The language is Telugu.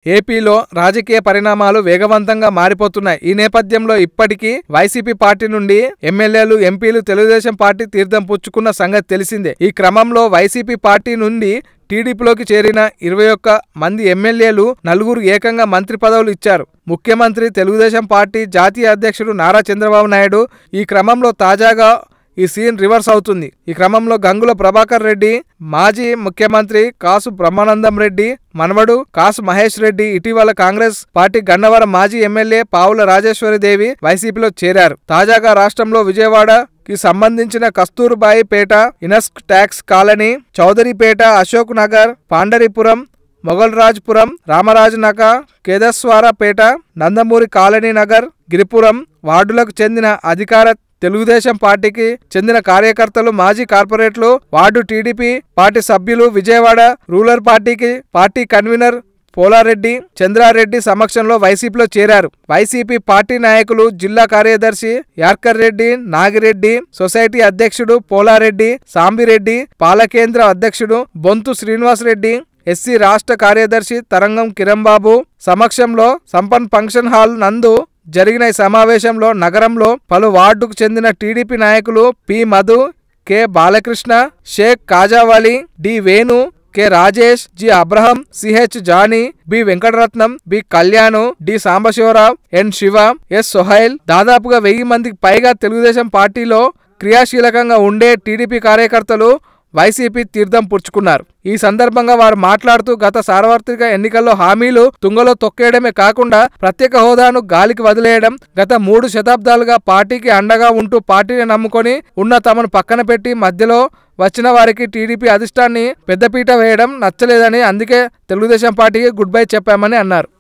ఏపీలో రాజకీయ పరిణామాలు వేగవంతంగా మారిపోతున్నాయి. ఈ నేపథ్యంలో ఇప్పటికీ వైసీపీ పార్టీ నుండి ఎమ్మెల్యేలు, ఎంపీలు తెలుగుదేశం పార్టీ తీర్థం పుచ్చుకున్న సంగతి తెలిసిందే. ఈ క్రమంలో వైసీపీ పార్టీ నుండి టీడీపీలోకి చేరిన 21 మంది ఎమ్మెల్యేలు, 4 ఏకంగా మంత్రి పదవులు ఇచ్చారు. ముఖ్యమంత్రి, తెలుగుదేశం పార్టీ జాతీయ అధ్యక్షుడు నారా చంద్రబాబు నాయుడు. ఈ క్రమంలో తాజాగా ఈ సీన్ రివర్స్ అవుతుంది. ఈ క్రమంలో గంగుల ప్రభాకర్ రెడ్డి, మాజీ ముఖ్యమంత్రి కాసు బ్రహ్మానందం రెడ్డి మనవడు కాసు మహేష్ రెడ్డి ఇటీవల కాంగ్రెస్ పార్టీ గన్నవరం మాజీ ఎమ్మెల్యే పావుల రాజేశ్వరిదేవి వైసీపీలో చేరారు. తాజాగా రాష్ట్రంలో విజయవాడకి సంబంధించిన కస్తూర్బాయి పేట, ఇనస్క్ ట్యాక్స్ కాలనీ, చౌదరిపేట, అశోక్ నగర్, పాండరిపురం, మొగల్రాజ్పురం, రామరాజనక, కేదస్వారపేట, నందమూరి కాలనీ నగర్, గిరిపురం వార్డులకు చెందిన అధికార తెలుగుదేశం పార్టీకి చెందిన కార్యకర్తలు, మాజీ కార్పొరేట్లు, వార్డు టీడీపీ పార్టీ సభ్యులు Vijayawada rural party convener Polareddy, Chandrareddy సమక్షంలో వైసీపీలో చేరారు. వైసీపీ పార్టీ నాయకులు జిల్లా కార్యదర్శి యార్కర్ రెడ్డి, నాగిరెడ్డి, సొసైటీ అధ్యక్షుడు పోలారెడ్డి, సాంబిరెడ్డి, పాలకేంద్ర అధ్యక్షుడు బొంతు శ్రీనివాసరెడ్డి, ఎస్సీ రాష్ట్ర కార్యదర్శి తరంగం కిరణ్బాబు సమక్షంలో సంపన్ ఫంక్షన్ హాల్ నందు జరిగిన ఈ సమావేశంలో నగరంలో పలు వార్డుకు చెందిన టీడీపీ నాయకులు P Madhu, K Balakrishna, Sheikh Kajavali, D Venu, K Rajesh, G Abraham, CH Johnny, B Venkataratnam, B Kalyan, D Sambasivarao, N Siva, S Sohail దాదాపుగా 1000 మందికి పైగా తెలుగుదేశం పార్టీలో క్రియాశీలకంగా ఉండే టీడీపీ కార్యకర్తలు వైసీపీ తీర్థం పుచ్చుకున్నారు. ఈ సందర్భంగా వారు మాట్లాడుతూ గత సార్వత్రిక ఎన్నికల్లో హామీలు తుంగలో తొక్కేయడమే కాకుండా ప్రత్యేక హోదాను గాలికి వదిలేయడం, గత 3 శతాబ్దాలుగా పార్టీకి అండగా ఉంటూ పార్టీని నమ్ముకొని ఉన్న తమను పక్కన పెట్టి మధ్యలో వచ్చిన వారికి టీడీపీ అధిష్టాన్ని పెద్దపీట వేయడం నచ్చలేదని, అందుకే తెలుగుదేశం పార్టీకి గుడ్ బై చెప్పామని అన్నారు.